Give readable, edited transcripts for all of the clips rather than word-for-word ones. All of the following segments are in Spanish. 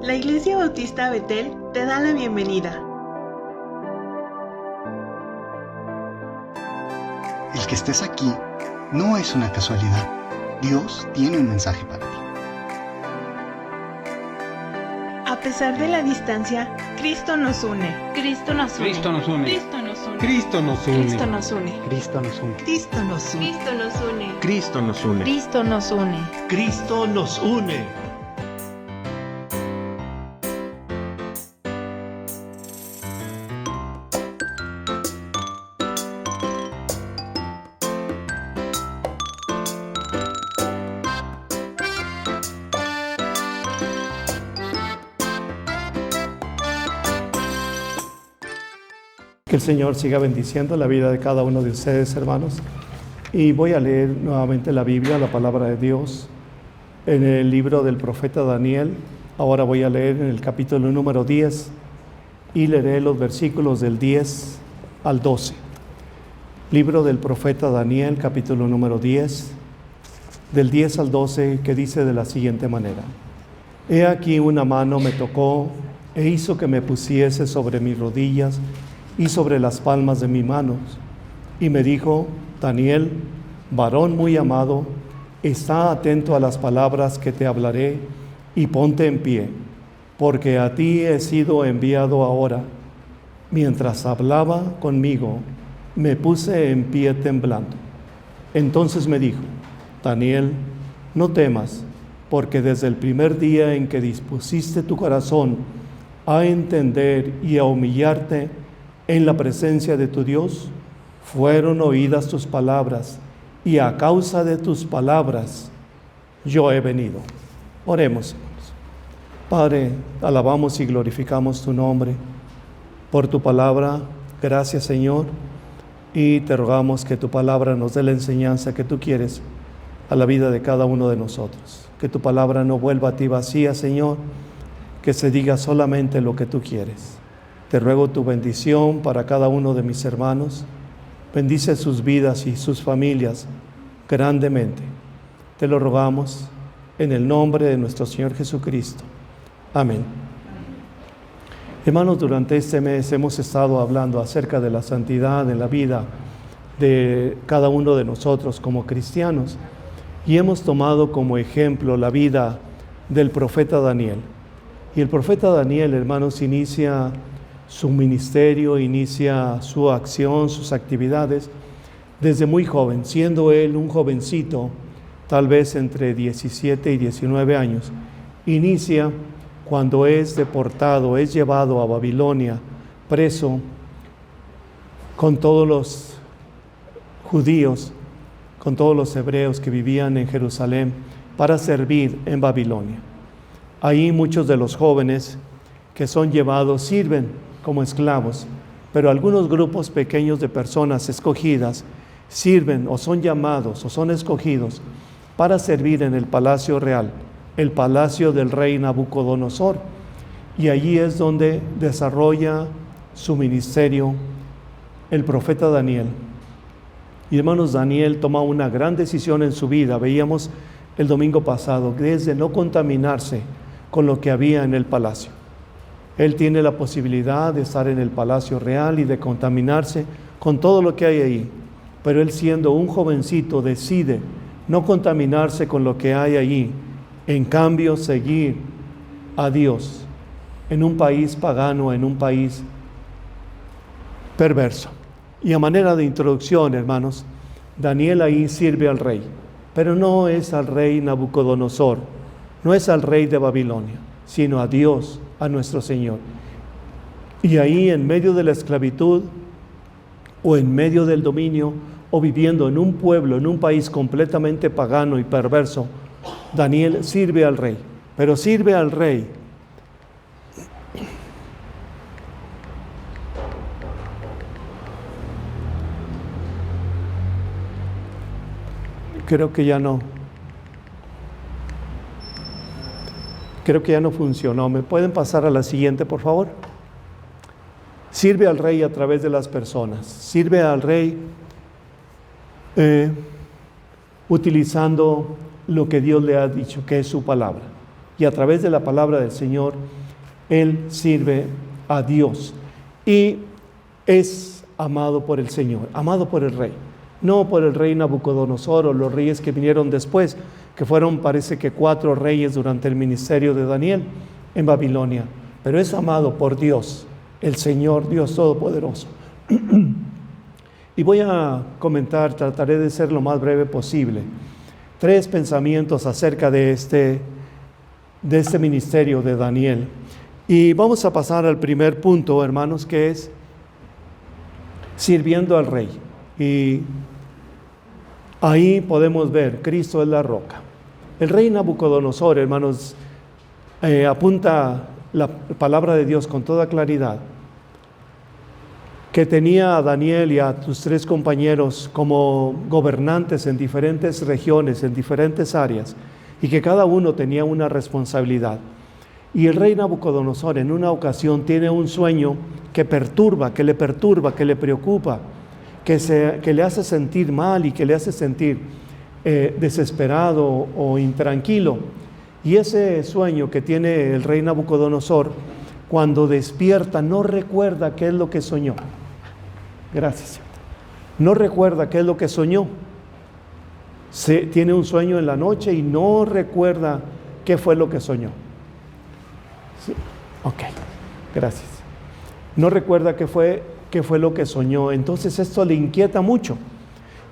La Iglesia Bautista Betel te da la bienvenida. El que estés aquí no es una casualidad. Dios tiene un mensaje para ti. A pesar de la distancia, Cristo nos une. Cristo nos une. Cristo nos une. Cristo nos une. Cristo nos une. Cristo nos une. Cristo nos une. Cristo nos une. Cristo nos une. Cristo nos une. Cristo nos une. Cristo nos une. Que el Señor siga bendiciendo la vida de cada uno de ustedes, hermanos. Y voy a leer nuevamente la Biblia, la palabra de Dios, en el libro del profeta Daniel. Ahora voy a leer en el capítulo número 10 y leeré los versículos del 10 al 12. Libro del profeta Daniel, capítulo número 10, del 10 al 12, que dice de la siguiente manera: He aquí una mano me tocó e hizo que me pusiese sobre mis rodillas y sobre las palmas de mis manos, y me dijo: Daniel, varón muy amado, está atento a las palabras que te hablaré y ponte en pie, porque a ti he sido enviado ahora. Mientras hablaba conmigo, me puse en pie temblando. Entonces me dijo: Daniel, no temas, porque desde el primer día en que dispusiste tu corazón a entender y a humillarte en la presencia de tu Dios, fueron oídas tus palabras, y a causa de tus palabras yo he venido. Oremos, hermanos. Padre, alabamos y glorificamos tu nombre por tu palabra. Gracias, Señor, y te rogamos que tu palabra nos dé la enseñanza que tú quieres a la vida de cada uno de nosotros. Que tu palabra no vuelva a ti vacía, Señor, que se diga solamente lo que tú quieres. Te ruego tu bendición para cada uno de mis hermanos. Bendice sus vidas y sus familias grandemente. Te lo rogamos en el nombre de nuestro Señor Jesucristo. Amén. Hermanos, durante este mes hemos estado hablando acerca de la santidad en la vida de cada uno de nosotros como cristianos, y hemos tomado como ejemplo la vida del profeta Daniel. Y el profeta Daniel, hermanos, inicia su ministerio, inicia su acción, sus actividades desde muy joven, siendo él un jovencito, tal vez entre 17 y 19 años. Inicia cuando es deportado, es llevado a Babilonia, preso con todos los judíos, con todos los hebreos que vivían en Jerusalén, para servir en Babilonia. Ahí muchos de los jóvenes que son llevados sirven como esclavos, pero algunos grupos pequeños de personas escogidas sirven o son llamados o son escogidos para servir en el palacio real, el palacio del rey Nabucodonosor, y allí es donde desarrolla su ministerio el profeta Daniel. Y hermanos, Daniel toma una gran decisión en su vida. Veíamos el domingo pasado, desde no contaminarse con lo que había en el palacio. Él tiene la posibilidad de estar en el palacio real y de contaminarse con todo lo que hay ahí. Pero él, siendo un jovencito, decide no contaminarse con lo que hay allí. En cambio, seguir a Dios en un país pagano, en un país perverso. Y a manera de introducción, hermanos, Daniel ahí sirve al rey. Pero no es al rey Nabucodonosor, no es al rey de Babilonia, sino a Dios, a nuestro Señor. Y ahí, en medio de la esclavitud, o en medio del dominio, o viviendo en un pueblo, en un país completamente pagano y perverso, Daniel sirve al rey. Pero sirve al rey creo que ya no funcionó. ¿Me pueden pasar a la siguiente, por favor? Sirve al rey a través de las personas. Sirve al rey utilizando lo que Dios le ha dicho, que es su palabra. y a través de la palabra del Señor, él sirve a Dios y es amado por el Señor, amado por el rey. No por el rey Nabucodonosor o los reyes que vinieron después, que fueron, parece que 4 reyes durante el ministerio de Daniel en Babilonia, pero es amado por Dios, el Señor, Dios Todopoderoso. Y voy a comentar, trataré de ser lo más breve posible, 3 pensamientos acerca de este ministerio de Daniel. Y vamos a pasar al primer punto, hermanos, que es sirviendo al rey. Y ahí podemos ver, Cristo es la roca. El rey Nabucodonosor, hermanos, apunta la palabra de Dios con toda claridad, que tenía a Daniel y a sus 3 compañeros como gobernantes en diferentes regiones, en diferentes áreas, y que cada uno tenía una responsabilidad. Y el rey Nabucodonosor en una ocasión tiene un sueño que le preocupa, que le hace sentir mal y que le hace sentir desesperado o intranquilo. Y ese sueño que tiene el rey Nabucodonosor, cuando despierta, no recuerda qué es lo que soñó. Gracias. No recuerda qué es lo que soñó. Tiene un sueño en la noche y no recuerda qué fue lo que soñó. ¿Sí? Ok, gracias. No recuerda qué fue lo que soñó. Entonces esto le inquieta mucho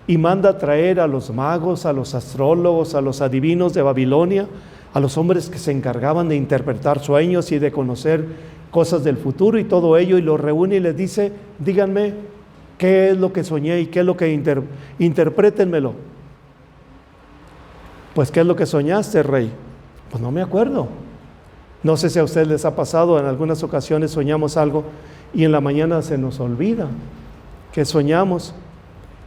y manda a traer a los magos, a los astrólogos, a los adivinos de Babilonia, a los hombres que se encargaban de interpretar sueños y de conocer cosas del futuro y todo ello, y los reúne y les dice: díganme qué es lo que soñé y qué es lo que interprétenmelo. Pues, ¿qué es lo que soñaste, rey? Pues no me acuerdo. No sé si a ustedes les ha pasado, en algunas ocasiones soñamos algo y en la mañana se nos olvida que soñamos.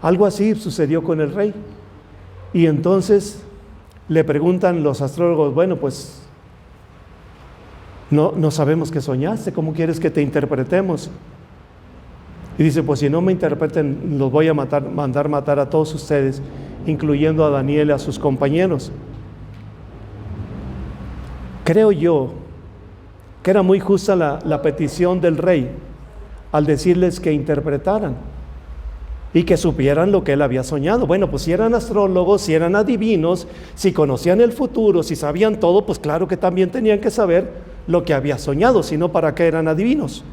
Algo así sucedió con el rey. Y entonces le preguntan los astrólogos: bueno, pues no sabemos qué soñaste, ¿cómo quieres que te interpretemos? Y dice: pues si no me interpreten, los voy a mandar matar a todos ustedes, incluyendo a Daniel y a sus compañeros. Creo yo que era muy justa la petición del rey al decirles que interpretaran y que supieran lo que él había soñado. Bueno, pues si eran astrólogos, si eran adivinos, si conocían el futuro, si sabían todo, pues claro que también tenían que saber lo que había soñado, si no, ¿para qué eran adivinos?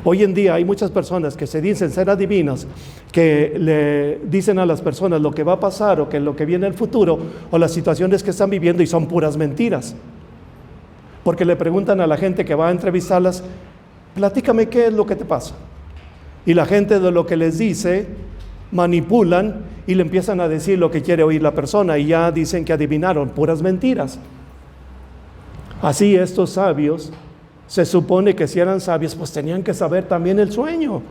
Hoy en día hay muchas personas que se dicen ser adivinas, que le dicen a las personas lo que va a pasar o que lo que viene en el futuro o las situaciones que están viviendo, y son puras mentiras. Porque le preguntan a la gente que va a entrevistarlas: platícame qué es lo que te pasa. Y la gente, de lo que les dice, manipulan y le empiezan a decir lo que quiere oír la persona, y ya dicen que adivinaron, puras mentiras. Así estos sabios, se supone que si eran sabios, pues tenían que saber también el sueño,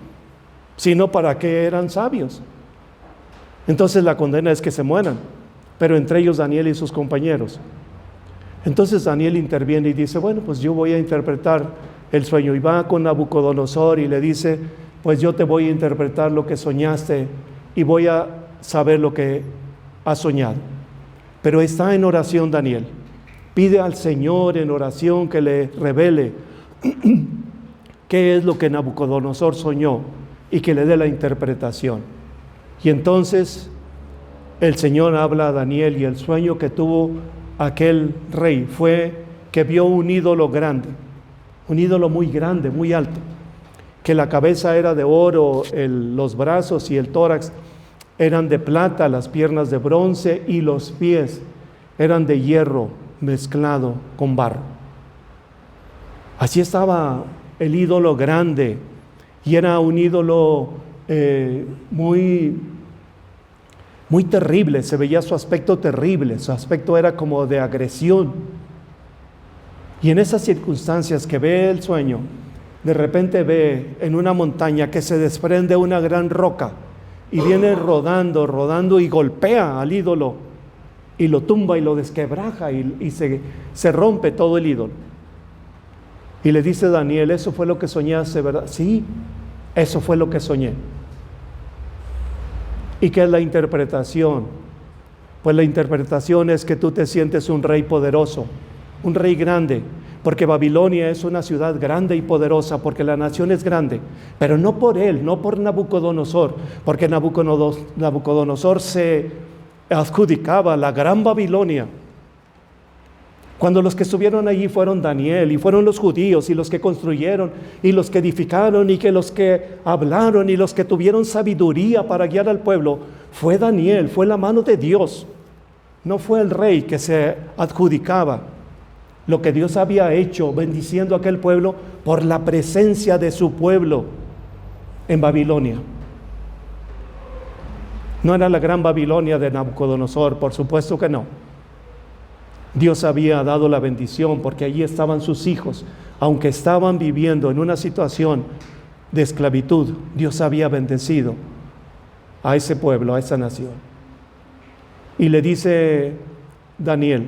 si no, ¿para qué eran sabios? Entonces la condena es que se mueran, pero entre ellos Daniel y sus compañeros. Entonces Daniel interviene y dice: bueno, pues yo voy a interpretar el sueño. Y va con Nabucodonosor y le dice: pues yo te voy a interpretar lo que soñaste y voy a saber lo que has soñado. Pero está en oración Daniel. Pide al Señor en oración que le revele qué es lo que Nabucodonosor soñó y que le dé la interpretación. Y entonces el Señor habla a Daniel, y el sueño que tuvo aquel rey fue que vio un ídolo grande, un ídolo muy grande, muy alto, que la cabeza era de oro, los brazos y el tórax eran de plata, las piernas de bronce y los pies eran de hierro mezclado con barro. Así estaba el ídolo grande, y era un ídolo muy terrible. Se veía su aspecto terrible, su aspecto era como de agresión. Y en esas circunstancias que ve el sueño, de repente ve en una montaña que se desprende una gran roca y viene rodando y golpea al ídolo y lo tumba y lo desquebraja y se rompe todo el ídolo. Y le dice Daniel: eso fue lo que soñaste, ¿verdad? Sí, eso fue lo que soñé. ¿Y qué es la interpretación? Pues la interpretación es que tú te sientes un rey poderoso, un rey grande, porque Babilonia es una ciudad grande y poderosa, porque la nación es grande, pero no por él, no por Nabucodonosor, porque Nabucodonosor se adjudicaba la gran Babilonia. Cuando los que estuvieron allí fueron Daniel, y fueron los judíos, y los que construyeron, y los que edificaron, y que los que hablaron, y los que tuvieron sabiduría para guiar al pueblo, fue Daniel, fue la mano de Dios. No fue el rey que se adjudicaba lo que Dios había hecho, bendiciendo a aquel pueblo por la presencia de su pueblo en Babilonia. No era la gran Babilonia de Nabucodonosor, por supuesto que no. Dios había dado la bendición porque allí estaban sus hijos. Aunque estaban viviendo en una situación de esclavitud, Dios había bendecido a ese pueblo, a esa nación. Y le dice Daniel: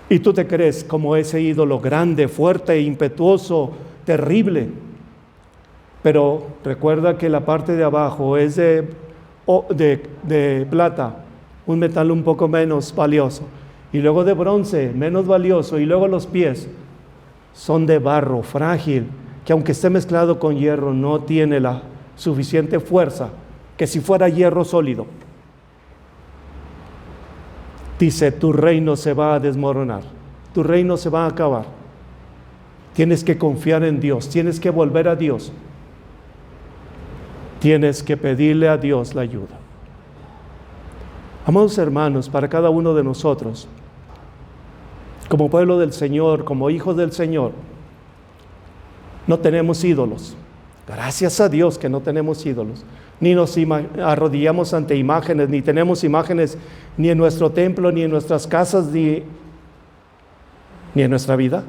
¿y tú te crees como ese ídolo grande, fuerte, impetuoso, terrible? Pero recuerda que la parte de abajo es de plata, un metal un poco menos valioso, y luego de bronce, menos valioso, y luego los pies son de barro frágil, que aunque esté mezclado con hierro, no tiene la suficiente fuerza que si fuera hierro sólido. Dice: tu reino se va a desmoronar, tu reino se va a acabar. Tienes que confiar en Dios, tienes que volver a Dios, tienes que pedirle a Dios la ayuda. Amados hermanos, para cada uno de nosotros, como pueblo del Señor, como hijos del Señor, no tenemos ídolos. Gracias a Dios que no tenemos ídolos. Ni nos arrodillamos ante imágenes, ni tenemos imágenes ni en nuestro templo, ni en nuestras casas, ni en nuestra vida.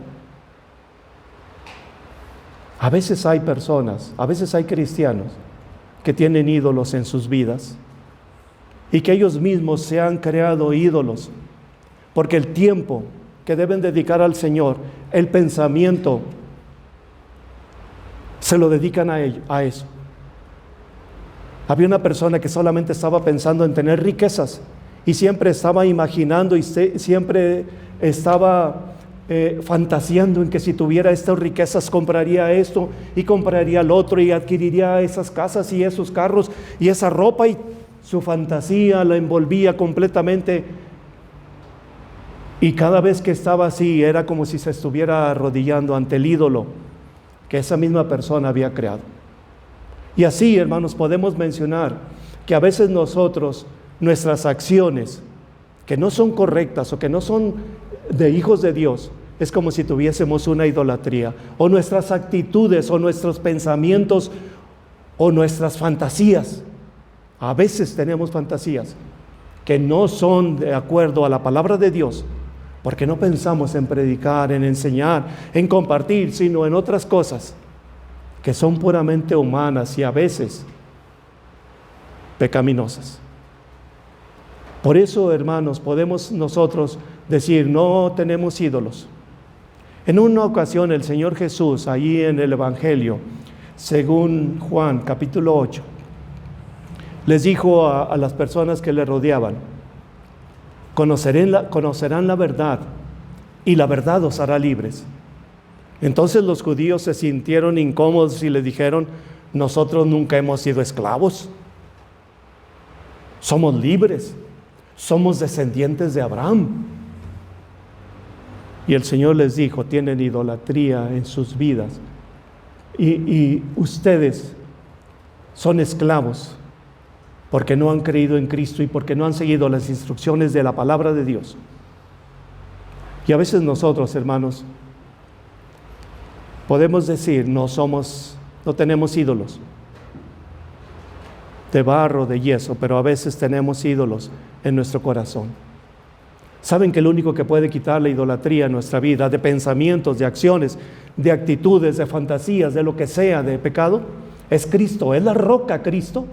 A veces hay personas, a veces hay cristianos que tienen ídolos en sus vidas y que ellos mismos se han creado ídolos, porque el tiempo que deben dedicar al Señor, el pensamiento, se lo dedican a eso. Había una persona que solamente estaba pensando en tener riquezas y siempre estaba imaginando y siempre estaba fantaseando en que si tuviera estas riquezas compraría esto y compraría lo otro y adquiriría esas casas y esos carros y esa ropa, y su fantasía la envolvía completamente, y cada vez que estaba así era como si se estuviera arrodillando ante el ídolo que esa misma persona había creado. Y así, hermanos, podemos mencionar que a veces nosotros, nuestras acciones que no son correctas o que no son de hijos de Dios, es como si tuviésemos una idolatría, o nuestras actitudes o nuestros pensamientos o nuestras fantasías. A veces tenemos fantasías que no son de acuerdo a la palabra de Dios, porque no pensamos en predicar, en enseñar, en compartir, sino en otras cosas que son puramente humanas y a veces pecaminosas. Por eso, hermanos, podemos nosotros decir: no tenemos ídolos. En una ocasión el Señor Jesús, allí en el Evangelio, según Juan capítulo 8, les dijo a las personas que le rodeaban: conocerán la verdad, y la verdad os hará libres. Entonces los judíos se sintieron incómodos y le dijeron: nosotros nunca hemos sido esclavos, somos libres, somos descendientes de Abraham. Y el Señor les dijo: tienen idolatría en sus vidas y ustedes son esclavos porque no han creído en Cristo y porque no han seguido las instrucciones de la palabra de Dios. Y a veces nosotros, hermanos, podemos decir: no tenemos ídolos de barro, de yeso, pero a veces tenemos ídolos en nuestro corazón. ¿Saben que el único que puede quitar la idolatría en nuestra vida, de pensamientos, de acciones, de actitudes, de fantasías, de lo que sea, de pecado? Es Cristo, es la roca Cristo.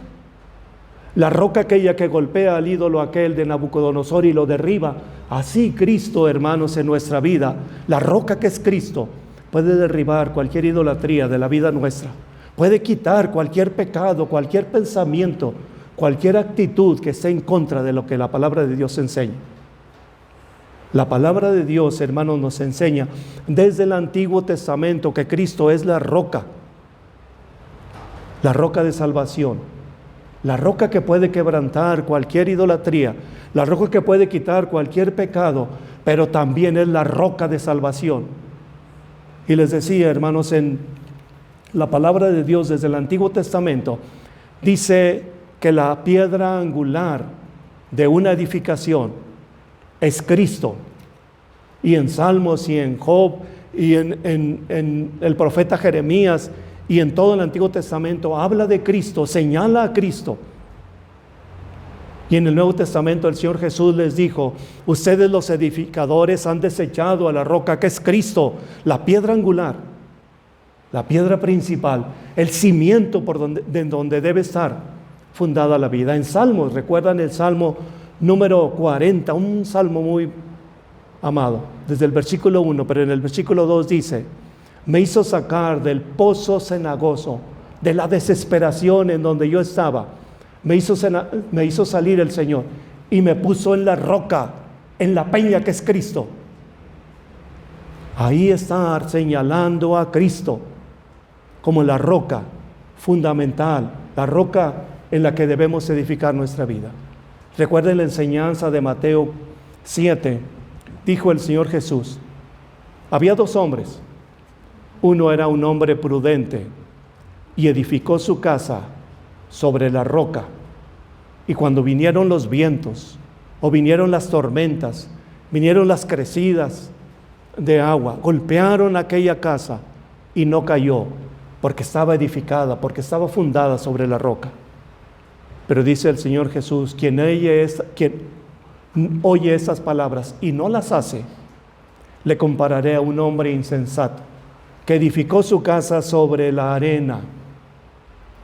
La roca aquella que golpea al ídolo aquel de Nabucodonosor y lo derriba. Así Cristo, hermanos, en nuestra vida, la roca que es Cristo, puede derribar cualquier idolatría de la vida nuestra. Puede quitar cualquier pecado, cualquier pensamiento, cualquier actitud que esté en contra de lo que la palabra de Dios enseña. La palabra de Dios, hermanos, nos enseña desde el Antiguo Testamento que Cristo es la roca de salvación, la roca que puede quebrantar cualquier idolatría, la roca que puede quitar cualquier pecado, pero también es la roca de salvación. Y les decía, hermanos, en la palabra de Dios desde el Antiguo Testamento, dice que la piedra angular de una edificación es Cristo. Y en Salmos y en Job y en el profeta Jeremías y en todo el Antiguo Testamento habla de Cristo, señala a Cristo. Y en el Nuevo Testamento el Señor Jesús les dijo: ustedes los edificadores han desechado a la roca que es Cristo, la piedra angular, la piedra principal, el cimiento de donde debe estar fundada la vida. En Salmos, recuerdan el Salmo número 40, un salmo muy amado, desde el versículo 1, pero en el versículo 2 dice: me hizo sacar del pozo cenagoso, de la desesperación en donde yo estaba. Me hizo salir el Señor y me puso en la roca, en la peña que es Cristo. Ahí está señalando a Cristo como la roca fundamental, la roca en la que debemos edificar nuestra vida. Recuerden la enseñanza de Mateo 7. Dijo el Señor Jesús: había dos hombres. Uno era un hombre prudente y edificó su casa sobre la roca. Y cuando vinieron los vientos, o vinieron las tormentas, vinieron las crecidas de agua, golpearon aquella casa y no cayó, porque estaba edificada, porque estaba fundada sobre la roca. Pero dice el Señor Jesús: quien oye estas palabras y no las hace, le compararé a un hombre insensato que edificó su casa sobre la arena.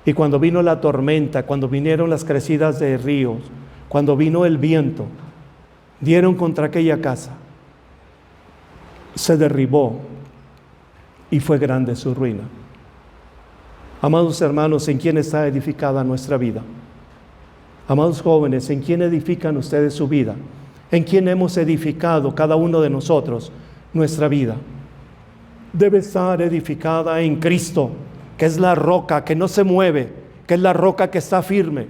Y cuando vino la tormenta, cuando vinieron las crecidas de ríos, cuando vino el viento, dieron contra aquella casa, se derribó y fue grande su ruina. Amados hermanos, ¿en quién está edificada nuestra vida? Amados jóvenes, ¿en quién edifican ustedes su vida? ¿En quién hemos edificado cada uno de nosotros nuestra vida? Debe estar edificada en Cristo, que es la roca que no se mueve, que es la roca que está firme.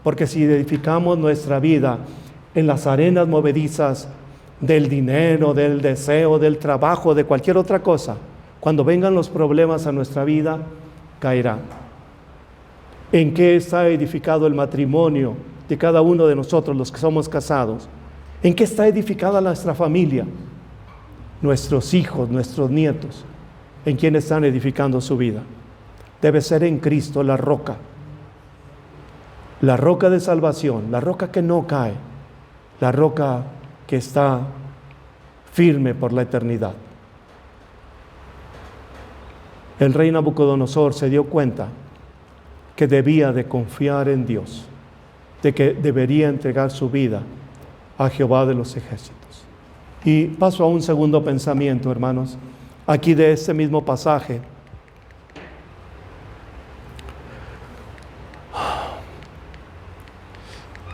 Porque si edificamos nuestra vida en las arenas movedizas del dinero, del deseo, del trabajo, de cualquier otra cosa, cuando vengan los problemas a nuestra vida, caerá. ¿En qué está edificado el matrimonio de cada uno de nosotros, los que somos casados? ¿En qué está edificada nuestra familia? Nuestros hijos, nuestros nietos, ¿en quién están edificando su vida? Debe ser en Cristo, la roca de salvación, la roca que no cae, la roca que está firme por la eternidad. El rey Nabucodonosor se dio cuenta que debía de confiar en Dios, de que debería entregar su vida a Jehová de los ejércitos. Y paso a un segundo pensamiento, hermanos, aquí de este mismo pasaje.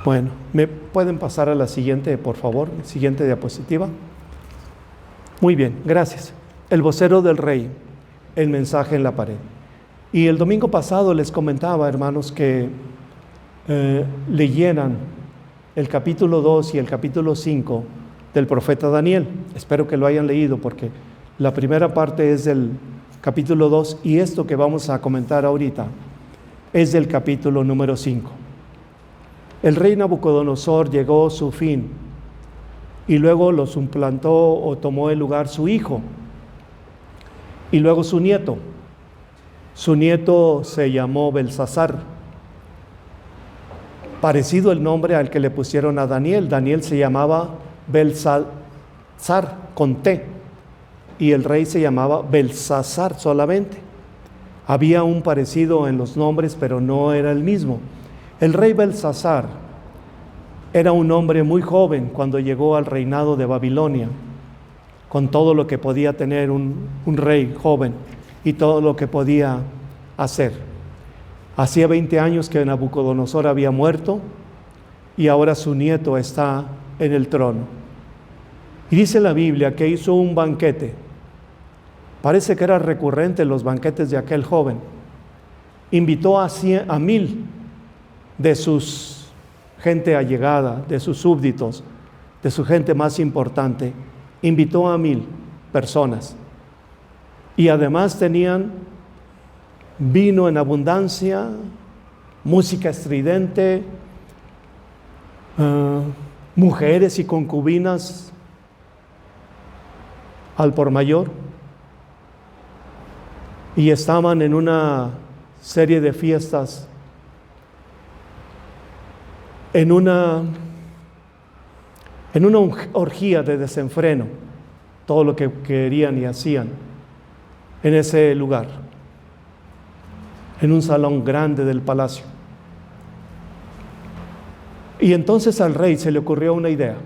Bueno, ¿me pueden pasar a la siguiente, por favor? Siguiente diapositiva. Muy bien, gracias. El vocero del rey, el mensaje en la pared. Y el domingo pasado les comentaba, hermanos, que leyeran el capítulo 2 y el capítulo 5 del profeta Daniel. Espero que lo hayan leído, porque la primera parte es del capítulo 2 y esto que vamos a comentar ahorita es del capítulo número 5. El rey Nabucodonosor llegó a su fin y luego lo suplantó o tomó el lugar su hijo y luego su nieto. Su nieto se llamó Belsasar, parecido el nombre al que le pusieron a Daniel. Daniel se llamaba Belsasar con T y el rey se llamaba Belsasar solamente. Había un parecido en los nombres, pero no era el mismo. El rey Belsasar era un hombre muy joven cuando llegó al reinado de Babilonia, con todo lo que podía tener un rey joven y todo lo que podía hacer. Hacía 20 años que Nabucodonosor había muerto y ahora su nieto está en el trono. Y dice la Biblia que hizo un banquete. Parece que era recurrente en los banquetes de aquel joven. Invitó a 1000 de sus gente allegada, de sus súbditos, de su gente más importante. Invitó a 1000 personas. Y además tenían vino en abundancia, música estridente, mujeres y concubinas al por mayor, y estaban en una serie de fiestas, en una orgía de desenfreno, todo lo que querían y hacían en ese lugar, en un salón grande del palacio. Y entonces al rey se le ocurrió una idea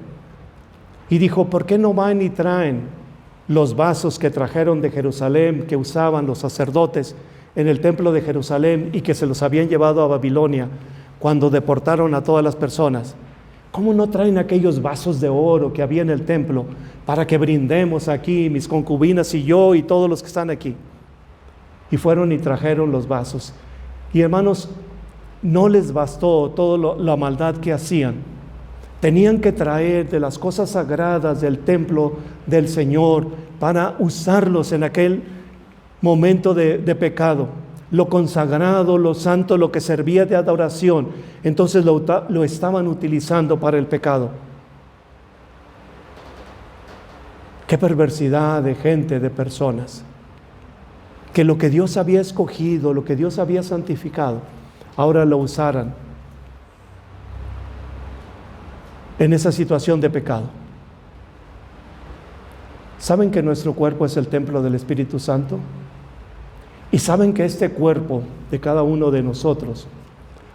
y dijo: ¿por qué no van y traen los vasos que trajeron de Jerusalén, que usaban los sacerdotes en el templo de Jerusalén y que se los habían llevado a Babilonia cuando deportaron a todas las personas? ¿Cómo no traen aquellos vasos de oro que había en el templo para que brindemos aquí, mis concubinas y yo y todos los que están aquí? Y fueron y trajeron los vasos. Y hermanos, no les bastó toda la maldad que hacían. Tenían que traer de las cosas sagradas del templo del Señor para usarlos en aquel momento de pecado. Lo consagrado, lo santo, lo que servía de adoración, entonces lo estaban utilizando para el pecado. Qué perversidad de gente, de personas, que lo que Dios había escogido, lo que Dios había santificado, ahora lo usaran en esa situación de pecado. ¿Saben que nuestro cuerpo es el templo del Espíritu Santo? Y saben que este cuerpo de cada uno de nosotros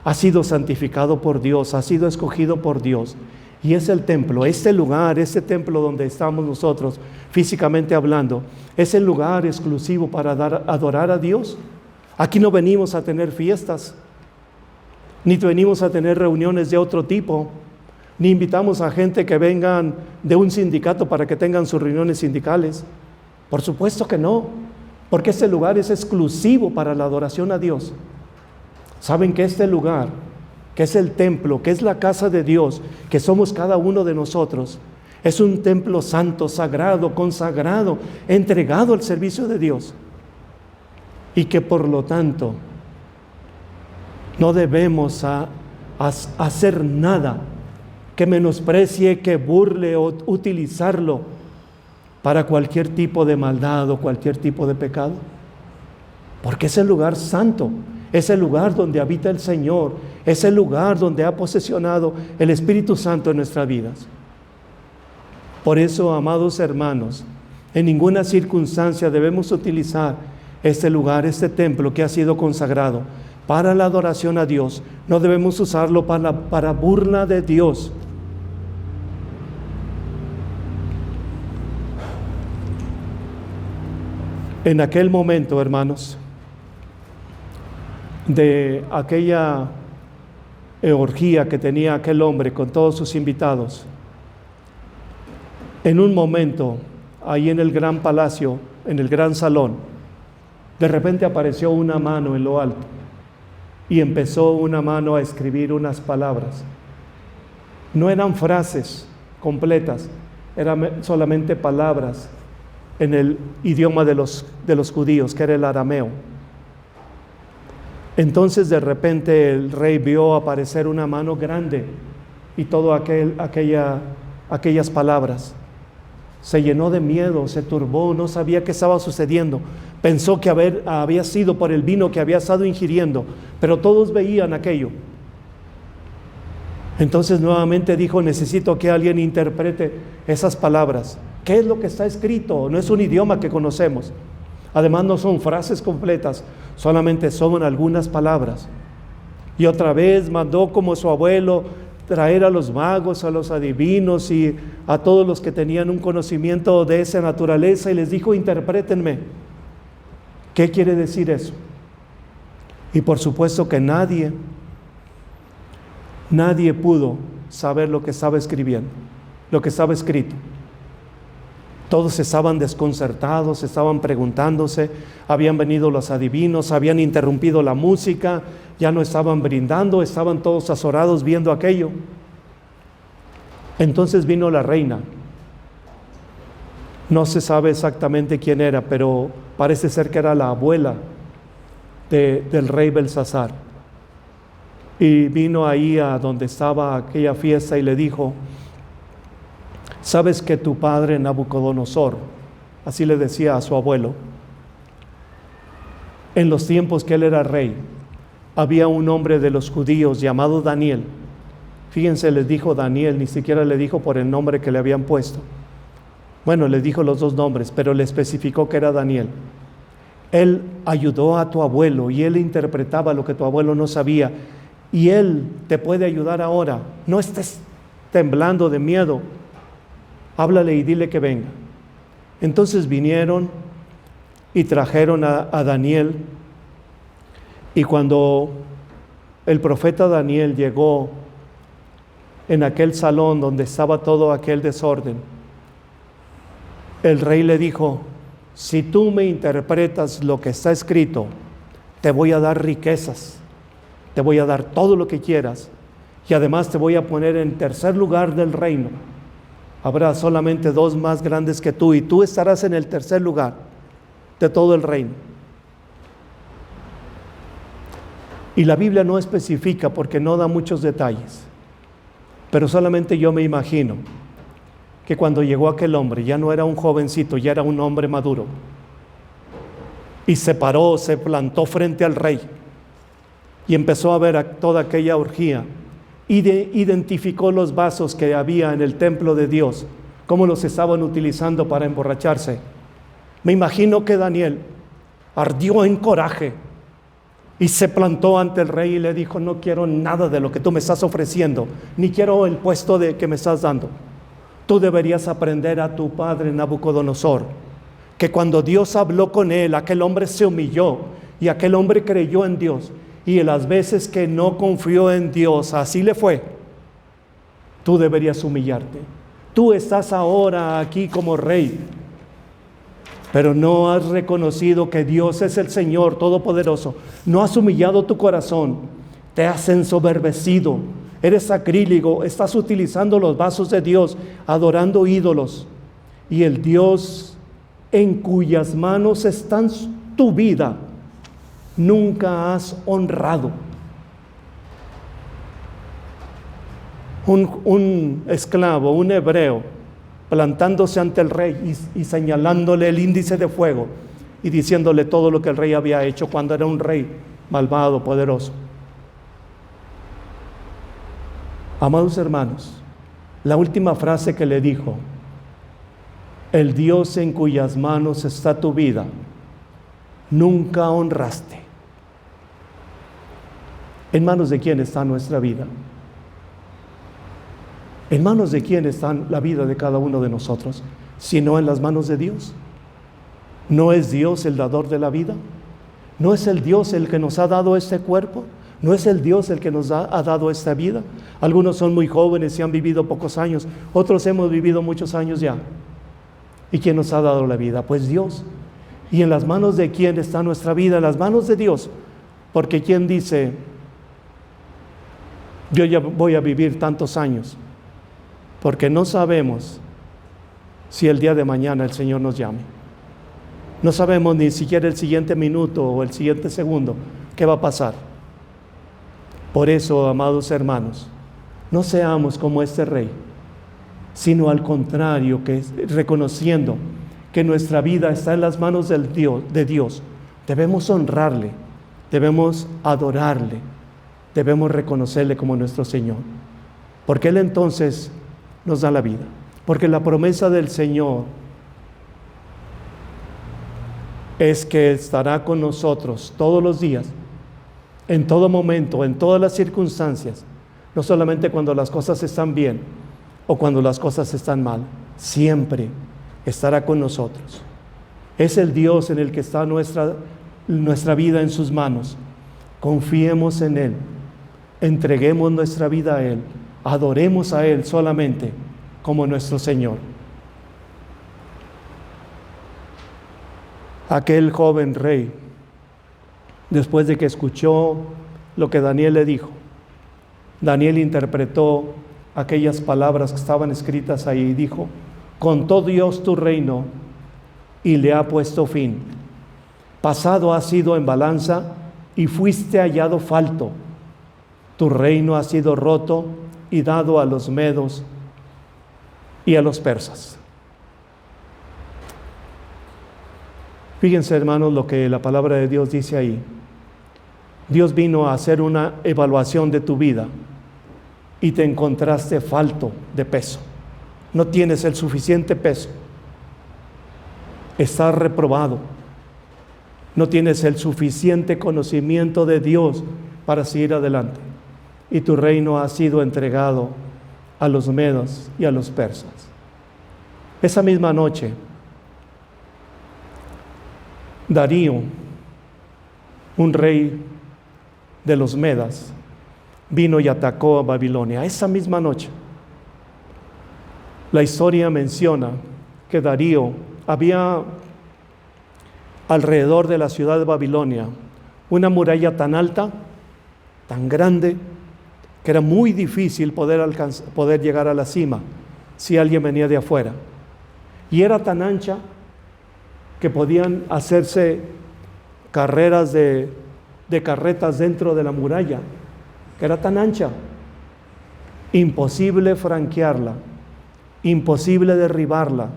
ha sido santificado por Dios, ha sido escogido por Dios. Y es el templo, este lugar, este templo donde estamos nosotros, físicamente hablando, es el lugar exclusivo para adorar a Dios. Aquí no venimos a tener fiestas, ni venimos a tener reuniones de otro tipo, ni invitamos a gente que vengan de un sindicato para que tengan sus reuniones sindicales. Por supuesto que no, porque este lugar es exclusivo para la adoración a Dios. Saben que este lugar, que es el templo, que es la casa de Dios, que somos cada uno de nosotros, es un templo santo, sagrado, consagrado, entregado al servicio de Dios. Y que por lo tanto no debemos hacer nada que menosprecie, que burle o utilizarlo para cualquier tipo de maldad o cualquier tipo de pecado. Porque es el lugar santo, es el lugar donde habita el Señor, es el lugar donde ha posesionado el Espíritu Santo en nuestras vidas. Por eso, amados hermanos, en ninguna circunstancia debemos utilizar este lugar, este templo que ha sido consagrado para la adoración a Dios. No debemos usarlo para burla de Dios. En aquel momento, hermanos, de aquella orgía que tenía aquel hombre con todos sus invitados, en un momento, ahí en el gran palacio, en el gran salón, de repente apareció una mano en lo alto y empezó una mano a escribir unas palabras. No eran frases completas, eran solamente palabras en el idioma de los judíos, que era el arameo. Entonces de repente el rey vio aparecer una mano grande y todas aquellas palabras. Se llenó de miedo, se turbó, no sabía qué estaba sucediendo. Pensó que había sido por el vino que había estado ingiriendo, pero todos veían aquello. Entonces nuevamente dijo: necesito que alguien interprete esas palabras. ¿Qué es lo que está escrito? No es un idioma que conocemos. Además no son frases completas, solamente son algunas palabras. Y otra vez mandó, como su abuelo, traer a los magos, a los adivinos y a todos los que tenían un conocimiento de esa naturaleza, y les dijo: interprétenme. ¿Qué quiere decir eso? Y por supuesto que nadie pudo saber lo que estaba escribiendo, lo que estaba escrito. Todos estaban desconcertados, estaban preguntándose, habían venido los adivinos, habían interrumpido la música, ya no estaban brindando, estaban todos azorados viendo aquello. Entonces vino la reina. No se sabe exactamente quién era, pero parece ser que era la abuela del rey Belsasar. Y vino ahí a donde estaba aquella fiesta y le dijo: ¿sabes que tu padre Nabucodonosor, así le decía a su abuelo, en los tiempos que él era rey, había un hombre de los judíos llamado Daniel? Fíjense, les dijo Daniel, ni siquiera le dijo por el nombre que le habían puesto. Bueno, le dijo los dos nombres, pero le especificó que era Daniel. Él ayudó a tu abuelo y él interpretaba lo que tu abuelo no sabía. Y él te puede ayudar ahora. No estés temblando de miedo. Háblale y dile que venga. Entonces vinieron y trajeron a Daniel. Y cuando el profeta Daniel llegó en aquel salón donde estaba todo aquel desorden, el rey le dijo: si tú me interpretas lo que está escrito, te voy a dar riquezas, te voy a dar todo lo que quieras, y además te voy a poner en tercer lugar del reino. Habrá solamente dos más grandes que tú, y tú estarás en el tercer lugar de todo el reino. Y la Biblia no especifica porque no da muchos detalles, pero solamente yo me imagino que cuando llegó aquel hombre, ya no era un jovencito, ya era un hombre maduro, y se paró, se plantó frente al rey y empezó a ver toda aquella orgía, y identificó los vasos que había en el templo de Dios, cómo los estaban utilizando para emborracharse. Me imagino que Daniel ardió en coraje y se plantó ante el rey y le dijo: no quiero nada de lo que tú me estás ofreciendo, ni quiero el puesto que me estás dando. Tú deberías aprender a tu padre Nabucodonosor, que cuando Dios habló con él, aquel hombre se humilló y aquel hombre creyó en Dios. Y las veces que no confió en Dios, así le fue. Tú deberías humillarte. Tú estás ahora aquí como rey, pero no has reconocido que Dios es el Señor Todopoderoso. No has humillado tu corazón. Te has ensoberbecido. Eres sacrílego. Estás utilizando los vasos de Dios, adorando ídolos. Y el Dios en cuyas manos está tu vida, nunca has honrado. Un esclavo, un hebreo, plantándose ante el rey y señalándole el índice de fuego y diciéndole todo lo que el rey había hecho cuando era un rey malvado, poderoso. Amados hermanos, la última frase que le dijo: el Dios en cuyas manos está tu vida, nunca honraste. ¿En manos de quién está nuestra vida? ¿En manos de quién está la vida de cada uno de nosotros? Sino en las manos de Dios. ¿No es Dios el dador de la vida? ¿No es el Dios el que nos ha dado este cuerpo? ¿No es el Dios el que nos ha dado esta vida? Algunos son muy jóvenes y han vivido pocos años, otros hemos vivido muchos años ya. ¿Y quién nos ha dado la vida? Pues Dios. ¿Y en las manos de quién está nuestra vida? En las manos de Dios. Porque ¿quién dice: yo ya voy a vivir tantos años? Porque no sabemos si el día de mañana el Señor nos llame. No sabemos ni siquiera el siguiente minuto o el siguiente segundo qué va a pasar. Por eso, amados hermanos, no seamos como este rey, sino al contrario, que reconociendo que nuestra vida está en las manos de Dios, debemos honrarle, debemos adorarle, debemos reconocerle como nuestro Señor, porque Él entonces nos da la vida, porque la promesa del Señor es que estará con nosotros todos los días, en todo momento, en todas las circunstancias, no solamente cuando las cosas están bien o cuando las cosas están mal, siempre estará con nosotros. Es el Dios en el que está nuestra vida en sus manos. Confiemos en Él, entreguemos nuestra vida a Él, adoremos a Él solamente como nuestro Señor. Aquel joven rey, después de que escuchó lo que Daniel le dijo, Daniel interpretó aquellas palabras que estaban escritas ahí y dijo: contó Dios tu reino y le ha puesto fin. Pasado ha sido en balanza y fuiste hallado falto. Tu reino ha sido roto y dado a los medos y a los persas. Fíjense, hermanos, lo que la palabra de Dios dice ahí. Dios vino a hacer una evaluación de tu vida y te encontraste falto de peso. No tienes el suficiente peso. Estás reprobado. No tienes el suficiente conocimiento de Dios para seguir adelante. Y tu reino ha sido entregado a los medos y a los persas. Esa misma noche, Darío, un rey de los medas, vino y atacó a Babilonia. Esa misma noche, la historia menciona que Darío había alrededor de la ciudad de Babilonia una muralla tan alta, tan grande, que era muy difícil poder llegar a la cima si alguien venía de afuera. Y era tan ancha que podían hacerse carreras de carretas dentro de la muralla, que era tan ancha, imposible franquearla, imposible derribarla.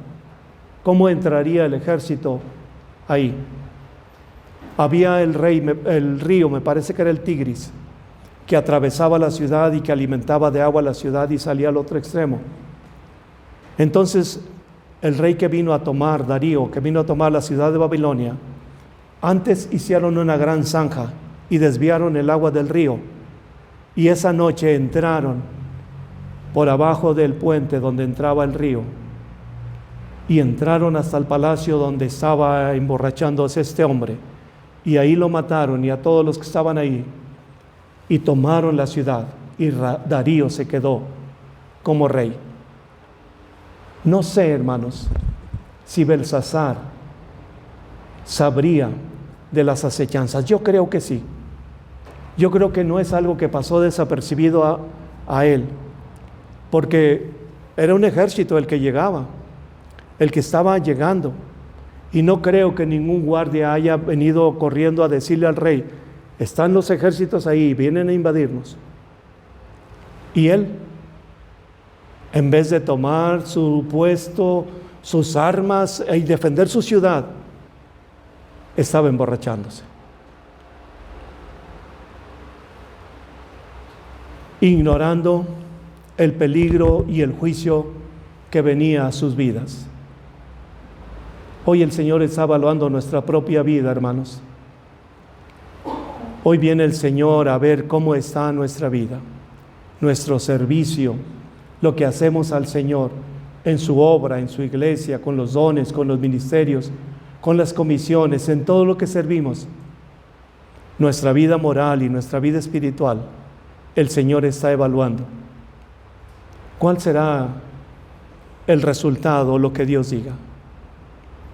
¿Cómo entraría el ejército ahí? Había el río, me parece que era el Tigris, que atravesaba la ciudad y que alimentaba de agua la ciudad y salía al otro extremo. Entonces, el rey que vino a tomar, Darío, que vino a tomar la ciudad de Babilonia, antes hicieron una gran zanja y desviaron el agua del río. Y esa noche entraron por abajo del puente donde entraba el río. Y entraron hasta el palacio donde estaba emborrachándose este hombre. Y ahí lo mataron y a todos los que estaban ahí. Y tomaron la ciudad. Y Darío se quedó como rey. No sé, hermanos, si Belsasar sabría de las acechanzas. Yo creo que sí. Yo creo que no es algo que pasó desapercibido a él, porque era un ejército el que llegaba, el que estaba llegando, y no creo que ningún guardia haya venido corriendo a decirle al rey: están los ejércitos ahí, vienen a invadirnos. Y él, en vez de tomar su puesto, sus armas y defender su ciudad, estaba emborrachándose, ignorando el peligro y el juicio que venía a sus vidas. Hoy el Señor está evaluando nuestra propia vida, hermanos. Hoy viene el Señor a ver cómo está nuestra vida, nuestro servicio, lo que hacemos al Señor en su obra, en su iglesia, con los dones, con los ministerios, con las comisiones, en todo lo que servimos. Nuestra vida moral y nuestra vida espiritual, el Señor está evaluando. ¿Cuál será el resultado, lo que Dios diga?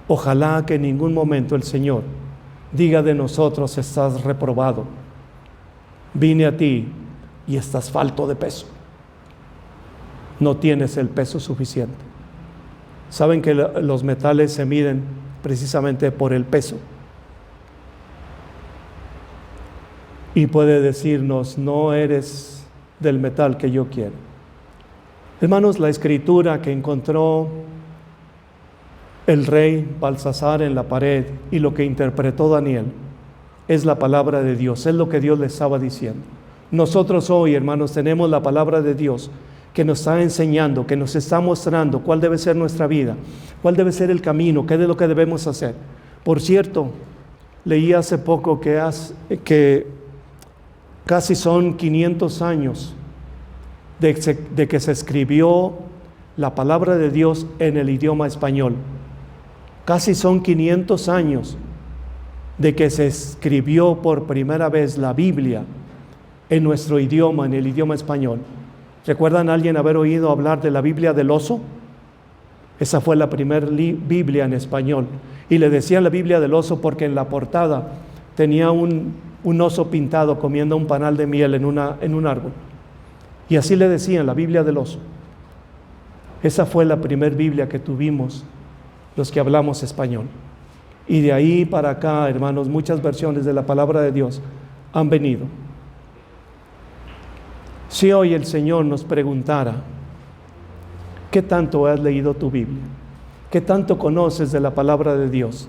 Ojalá que en ningún momento el Señor diga de nosotros: estás reprobado, vine a ti y estás falto de peso. No tienes el peso suficiente. Saben que los metales se miden precisamente por el peso. Y puede decirnos: no eres del metal que yo quiero. Hermanos, la escritura que encontró el rey Belsasar en la pared y lo que interpretó Daniel es la palabra de Dios, es lo que Dios le estaba diciendo. Nosotros hoy, hermanos, tenemos la palabra de Dios que nos está enseñando, que nos está mostrando cuál debe ser nuestra vida, cuál debe ser el camino, qué es lo que debemos hacer. Por cierto, leí hace poco que casi son 500 años de que se escribió la palabra de Dios en el idioma español. Casi son 500 años de que se escribió por primera vez la Biblia en nuestro idioma, en el idioma español. ¿Recuerdan alguien haber oído hablar de la Biblia del oso? Esa fue la primera Biblia en español. Y le decían la Biblia del oso porque en la portada tenía un oso pintado comiendo un panal de miel en un árbol. Y así le decían, la Biblia del oso. Esa fue la primera Biblia que tuvimos los que hablamos español. Y de ahí para acá, hermanos, muchas versiones de la palabra de Dios han venido. Si hoy el Señor nos preguntara, ¿qué tanto has leído tu Biblia? ¿Qué tanto conoces de la palabra de Dios?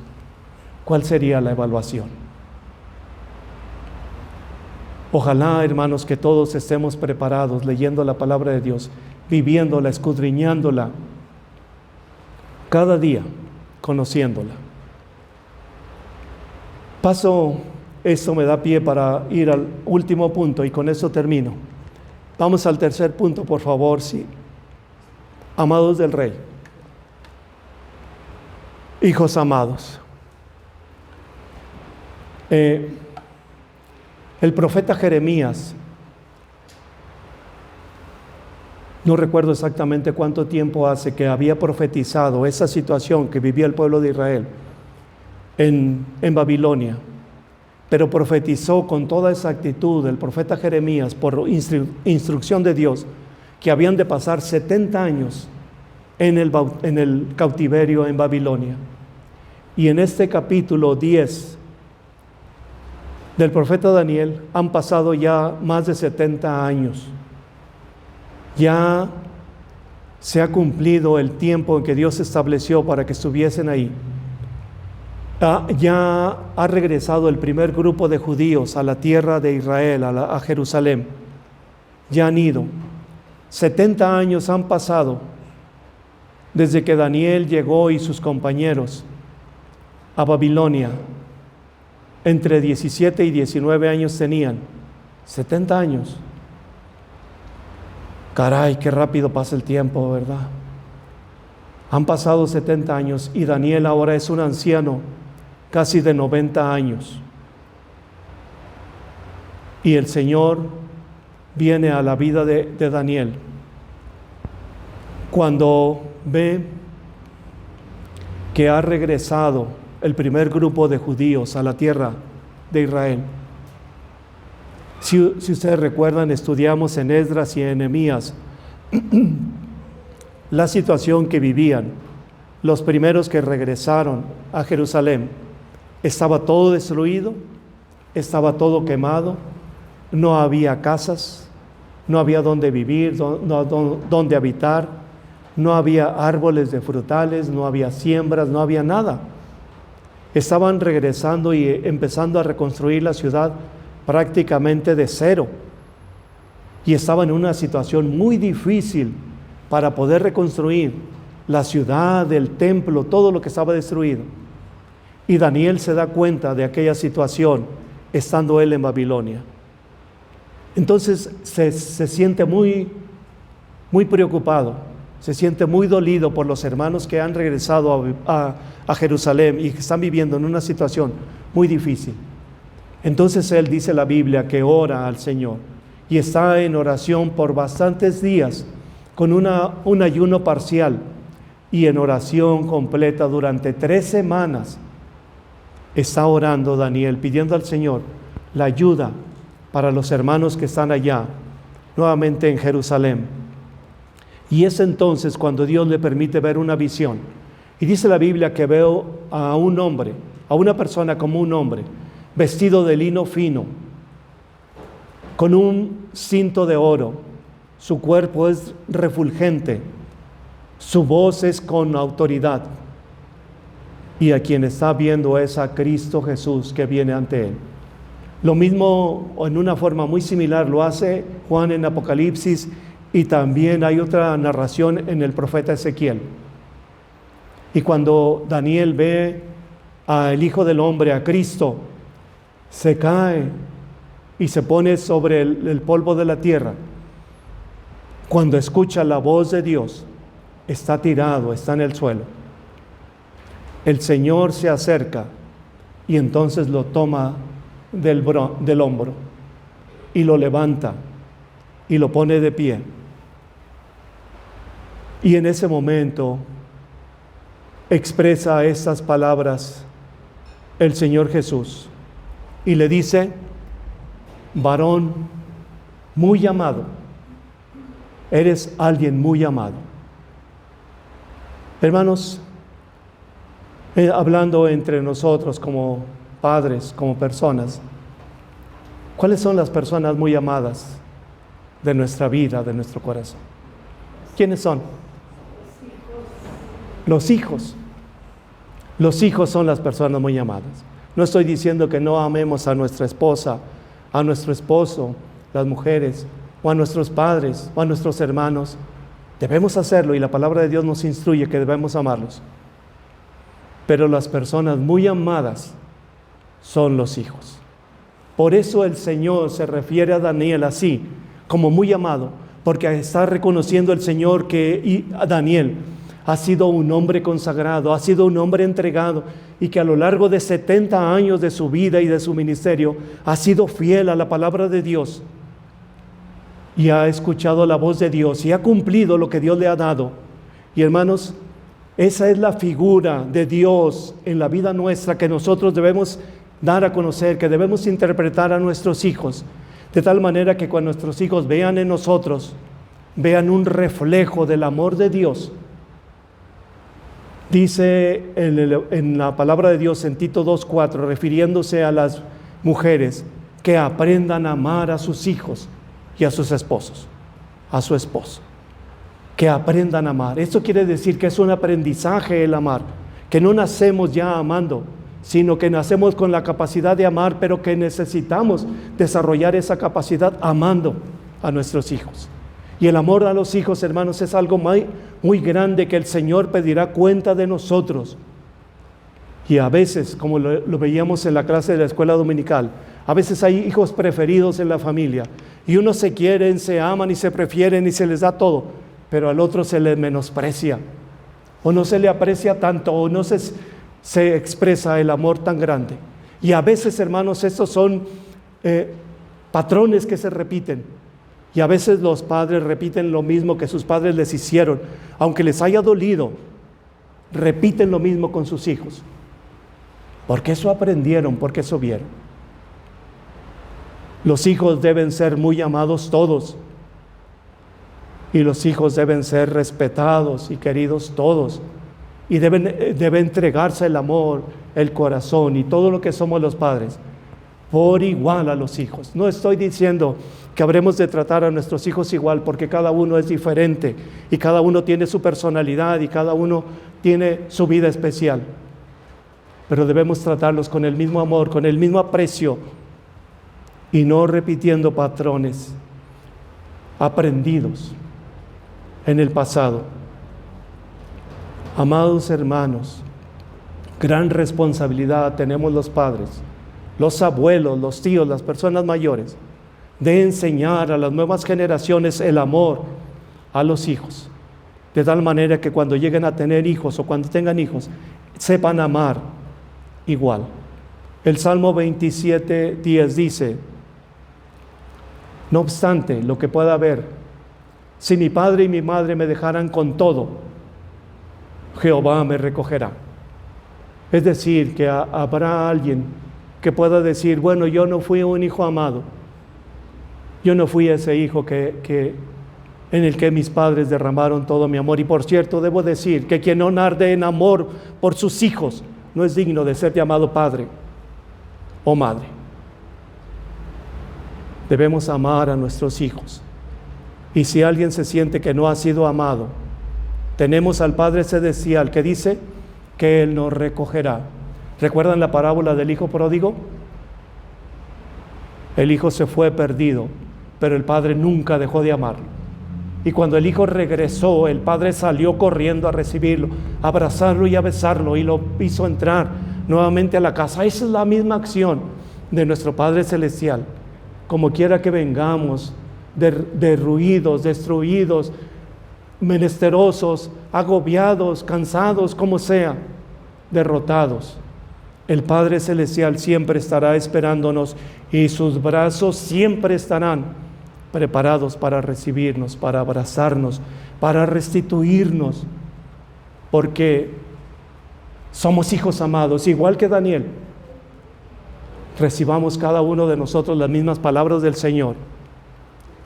¿Cuál sería la evaluación? Ojalá, hermanos, que todos estemos preparados leyendo la palabra de Dios, viviéndola, escudriñándola, cada día conociéndola. Esto me da pie para ir al último punto y con eso termino. Vamos al tercer punto, por favor, sí. Amados del Rey, hijos amados, el profeta Jeremías, no recuerdo exactamente cuánto tiempo hace que había profetizado esa situación que vivía el pueblo de Israel en Babilonia, pero profetizó con toda esa actitud el profeta Jeremías por instrucción de Dios que habían de pasar 70 años en el cautiverio en Babilonia. Y en este capítulo 10 del profeta Daniel han pasado ya más de 70 años. Ya se ha cumplido el tiempo en que Dios estableció para que estuviesen ahí. Ya ha regresado el primer grupo de judíos a la tierra de Israel, a Jerusalén. Ya han ido. 70 años han pasado desde que Daniel llegó y sus compañeros a Babilonia. Entre 17 y 19 años tenían. 70 años. Caray, qué rápido pasa el tiempo, ¿verdad? Han pasado 70 años y Daniel ahora es un anciano, casi de 90 años. Y el Señor viene a la vida de Daniel cuando ve que ha regresado el primer grupo de judíos a la tierra de Israel. Si ustedes recuerdan, estudiamos en Esdras y en Nehemías la situación que vivían los primeros que regresaron a Jerusalén. Estaba todo destruido, estaba todo quemado, no había casas, no había dónde vivir, dónde habitar, no había árboles de frutales, no había siembras, no había nada. Estaban regresando y empezando a reconstruir la ciudad prácticamente de cero. Y estaban en una situación muy difícil para poder reconstruir la ciudad, el templo, todo lo que estaba destruido. Y Daniel se da cuenta de aquella situación estando él en Babilonia. Entonces se siente muy preocupado, se siente muy dolido por los hermanos que han regresado a Jerusalén y que están viviendo en una situación muy difícil. Entonces él, dice la Biblia, que ora al Señor y está en oración por bastantes días con un ayuno parcial y en oración completa durante 3 semanas. Está orando Daniel, pidiendo al Señor la ayuda para los hermanos que están allá, nuevamente en Jerusalén. Y es entonces cuando Dios le permite ver una visión. Y dice la Biblia que veo a un hombre, a una persona como un hombre, vestido de lino fino, con un cinto de oro. Su cuerpo es refulgente, su voz es con autoridad. Y a quien está viendo es a Cristo Jesús que viene ante él. Lo mismo, o en una forma muy similar, lo hace Juan en Apocalipsis, y también hay otra narración en el profeta Ezequiel. Y cuando Daniel ve al Hijo del Hombre, a Cristo, se cae y se pone sobre el polvo de la tierra. Cuando escucha la voz de Dios, está tirado, está en el suelo. El Señor se acerca Y entonces lo toma del hombro y lo levanta y lo pone de pie. Y en ese momento expresa estas palabras el Señor Jesús y le dice: varón muy amado, eres alguien muy amado. Hermanos, hablando entre nosotros como padres, como personas, ¿cuáles son las personas muy amadas de nuestra vida, de nuestro corazón? ¿Quiénes son? Los hijos. Los hijos son las personas muy amadas. No estoy diciendo que no amemos a nuestra esposa, a nuestro esposo, las mujeres, o a nuestros padres, o a nuestros hermanos. Debemos hacerlo y la palabra de Dios nos instruye que debemos amarlos. Pero las personas muy amadas son los hijos. Por eso el Señor se refiere a Daniel así, como muy amado, porque está reconociendo el Señor que Daniel ha sido un hombre consagrado, ha sido un hombre entregado, y que a lo largo de 70 años de su vida y de su ministerio ha sido fiel a la palabra de Dios y ha escuchado la voz de Dios y ha cumplido lo que Dios le ha dado. Y hermanos, esa es la figura de Dios en la vida nuestra que nosotros debemos dar a conocer, que debemos interpretar a nuestros hijos, de tal manera que cuando nuestros hijos vean en nosotros, vean un reflejo del amor de Dios. Dice en la palabra de Dios en Tito 2:4, refiriéndose a las mujeres, que aprendan a amar a sus hijos y a sus esposos, a su esposo. Que aprendan a amar. Esto quiere decir que es un aprendizaje el amar, que no nacemos ya amando, sino que nacemos con la capacidad de amar, pero que necesitamos desarrollar esa capacidad amando a nuestros hijos. Y el amor a los hijos, hermanos, es algo muy grande que el Señor pedirá cuenta de nosotros. Y a veces, como lo veíamos en la clase de la escuela dominical, a veces hay hijos preferidos en la familia y unos se quieren, se aman y se prefieren y se les da todo, pero al otro se le menosprecia o no se le aprecia tanto o no se expresa el amor tan grande. Y a veces, hermanos, estos son patrones que se repiten. Y a veces los padres repiten lo mismo que sus padres les hicieron, aunque les haya dolido, repiten lo mismo con sus hijos. Porque eso aprendieron, porque eso vieron. Los hijos deben ser muy amados todos. Y los hijos deben ser respetados y queridos todos. Y debe entregarse el amor, el corazón y todo lo que somos los padres por igual a los hijos. No estoy diciendo que habremos de tratar a nuestros hijos igual, porque cada uno es diferente y cada uno tiene su personalidad y cada uno tiene su vida especial. Pero debemos tratarlos con el mismo amor, con el mismo aprecio y no repitiendo patrones aprendidos en el pasado. Amados hermanos, gran responsabilidad tenemos los padres, los abuelos, los tíos, las personas mayores, de enseñar a las nuevas generaciones el amor a los hijos, de tal manera que cuando lleguen a tener hijos o cuando tengan hijos, sepan amar igual. El Salmo 27:10 dice: no obstante lo que pueda haber, si mi padre y mi madre me dejaran con todo, Jehová me recogerá. Es decir, que habrá alguien que pueda decir: bueno, yo no fui un hijo amado, yo no fui ese hijo en el que mis padres derramaron todo mi amor. Y por cierto, debo decir que quien no arde en amor por sus hijos no es digno de ser llamado padre o madre. Debemos amar a nuestros hijos. Y si alguien se siente que no ha sido amado, tenemos al Padre Celestial que dice que Él nos recogerá. ¿Recuerdan la parábola del hijo pródigo? El hijo se fue perdido, pero el padre nunca dejó de amarlo. Y cuando el hijo regresó, el padre salió corriendo a recibirlo, a abrazarlo y a besarlo, y lo hizo entrar nuevamente a la casa. Esa es la misma acción de nuestro Padre Celestial. Como quiera que vengamos, derruidos, destruidos, menesterosos, agobiados, cansados, como sea, derrotados, El Padre Celestial siempre estará esperándonos y sus brazos siempre estarán preparados para recibirnos, para abrazarnos, para restituirnos, porque somos hijos amados, igual que Daniel. Recibamos cada uno de nosotros las mismas palabras del Señor.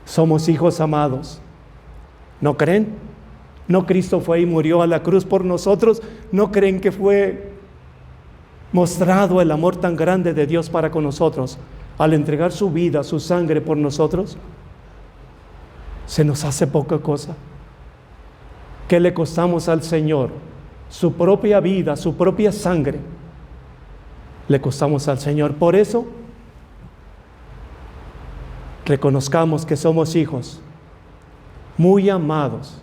Somos hijos amados. ¿No creen? ¿No Cristo fue y murió a la cruz por nosotros? ¿No creen que fue mostrado el amor tan grande de Dios para con nosotros al entregar su vida, su sangre por nosotros? Se nos hace poca cosa. ¿Qué le costamos al Señor? Su propia vida, su propia sangre. Le costamos al Señor. Por eso, reconozcamos que somos hijos muy amados.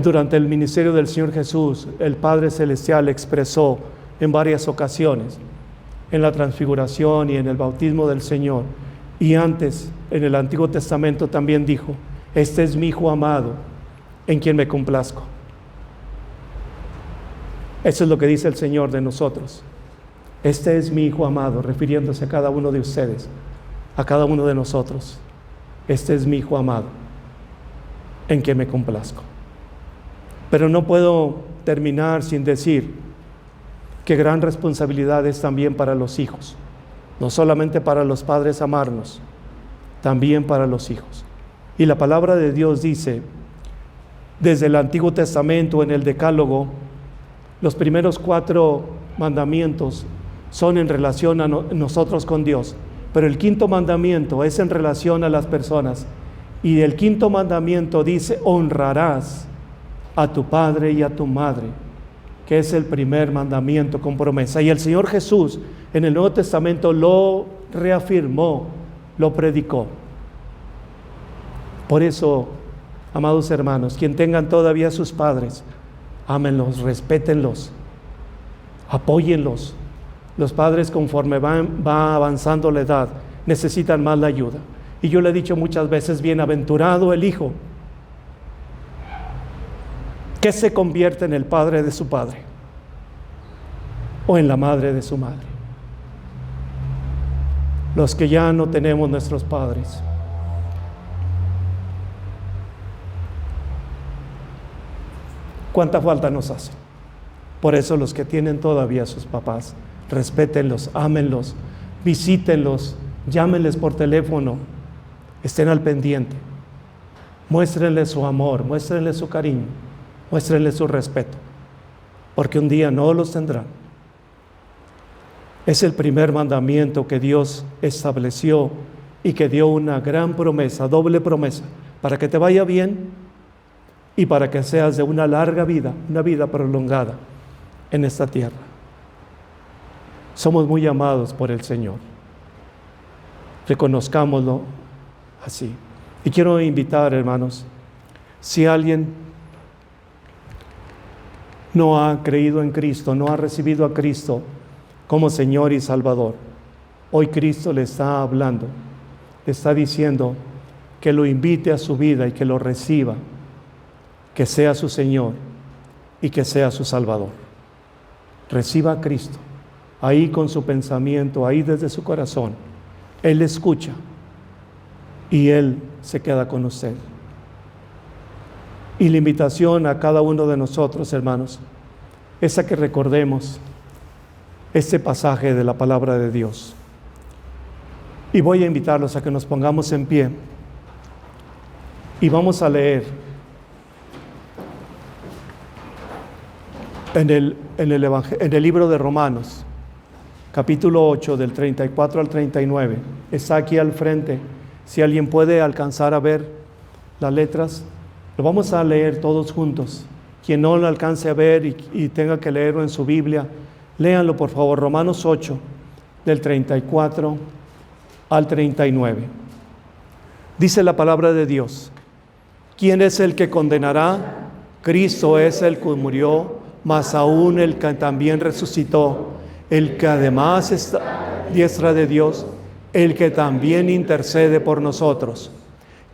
Durante el ministerio del Señor Jesús, el Padre Celestial expresó en varias ocasiones, en la transfiguración y en el bautismo del Señor, y antes, en el Antiguo Testamento también dijo: este es mi Hijo amado, en quien me complazco. Eso es lo que dice el Señor de nosotros. Este es mi Hijo amado, refiriéndose a cada uno de ustedes, a cada uno de nosotros. Este es mi Hijo amado, en quien me complazco. Pero no puedo terminar sin decir que gran responsabilidad es también para los hijos. No solamente para los padres amarnos, también para los hijos. Y la palabra de Dios dice, desde el Antiguo Testamento, en el Decálogo, los primeros 4 mandamientos son en relación a nosotros con Dios, pero el 5.º mandamiento es en relación a las personas. Y el 5.º mandamiento dice: honrarás a tu padre y a tu madre, que es el primer mandamiento con promesa. Y el Señor Jesús en el Nuevo Testamento lo reafirmó, lo predicó. Por eso, amados hermanos, quien tengan todavía sus padres, ámenlos, respétenlos, apóyenlos. Los padres, conforme va avanzando la edad, necesitan más la ayuda. Y yo le he dicho muchas veces: bienaventurado el hijo que se convierte en el padre de su padre o en la madre de su madre. Los que ya no tenemos nuestros padres, ¿cuánta falta nos hace? Por eso los que tienen todavía sus papás, respétenlos, ámenlos, visítenlos, llámenles por teléfono, estén al pendiente, muéstrenles su amor, muéstrenles su cariño, muéstrenles su respeto, porque un día no los tendrán. Es el primer mandamiento que Dios estableció y que dio una gran promesa, doble promesa, para que te vaya bien y para que seas de una larga vida, una vida prolongada en esta tierra. Somos muy amados por el Señor. Reconozcámoslo así. Y quiero invitar, hermanos, si alguien no ha creído en Cristo, no ha recibido a Cristo como Señor y Salvador, hoy Cristo le está hablando, le está diciendo que lo invite a su vida y que lo reciba, que sea su Señor y que sea su Salvador. Reciba a Cristo, ahí con su pensamiento, ahí desde su corazón. Él escucha y Él se queda con usted. Y la invitación a cada uno de nosotros, hermanos, es a que recordemos este pasaje de la palabra de Dios. Y voy a invitarlos a que nos pongamos en pie y vamos a leer en el libro de Romanos, capítulo 8, del 34 al 39. Está aquí al frente. Si alguien puede alcanzar a ver las letras, lo vamos a leer todos juntos. Quien no lo alcance a ver y tenga que leerlo en su Biblia, léanlo por favor. Romanos 8, del 34 al 39. Dice la palabra de Dios: ¿quién es el que condenará? Cristo es el que murió, mas aún el que también resucitó, el que además está a la diestra de Dios, el que también intercede por nosotros.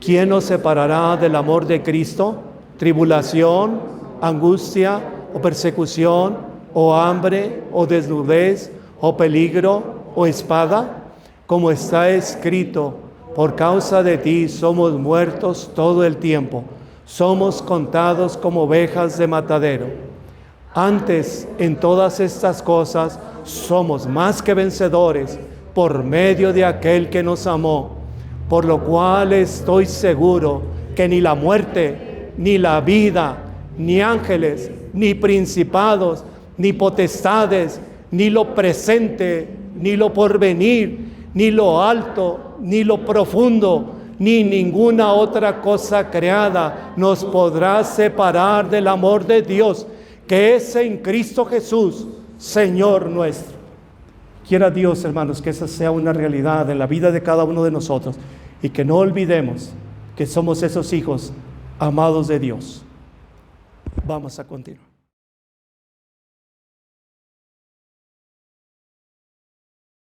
¿Quién nos separará del amor de Cristo? ¿Tribulación, angustia o persecución, o hambre, o desnudez, o peligro, o espada? Como está escrito, por causa de ti somos muertos todo el tiempo, somos contados como ovejas de matadero. Antes, en todas estas cosas, somos más que vencedores por medio de aquel que nos amó, por lo cual estoy seguro que ni la muerte, ni la vida, ni ángeles, ni principados, ni potestades, ni lo presente, ni lo porvenir, ni lo alto, ni lo profundo, ni ninguna otra cosa creada nos podrá separar del amor de Dios, que es en Cristo Jesús, Señor nuestro. Quiera Dios, hermanos, que esa sea una realidad en la vida de cada uno de nosotros y que no olvidemos que somos esos hijos amados de Dios. Vamos a continuar.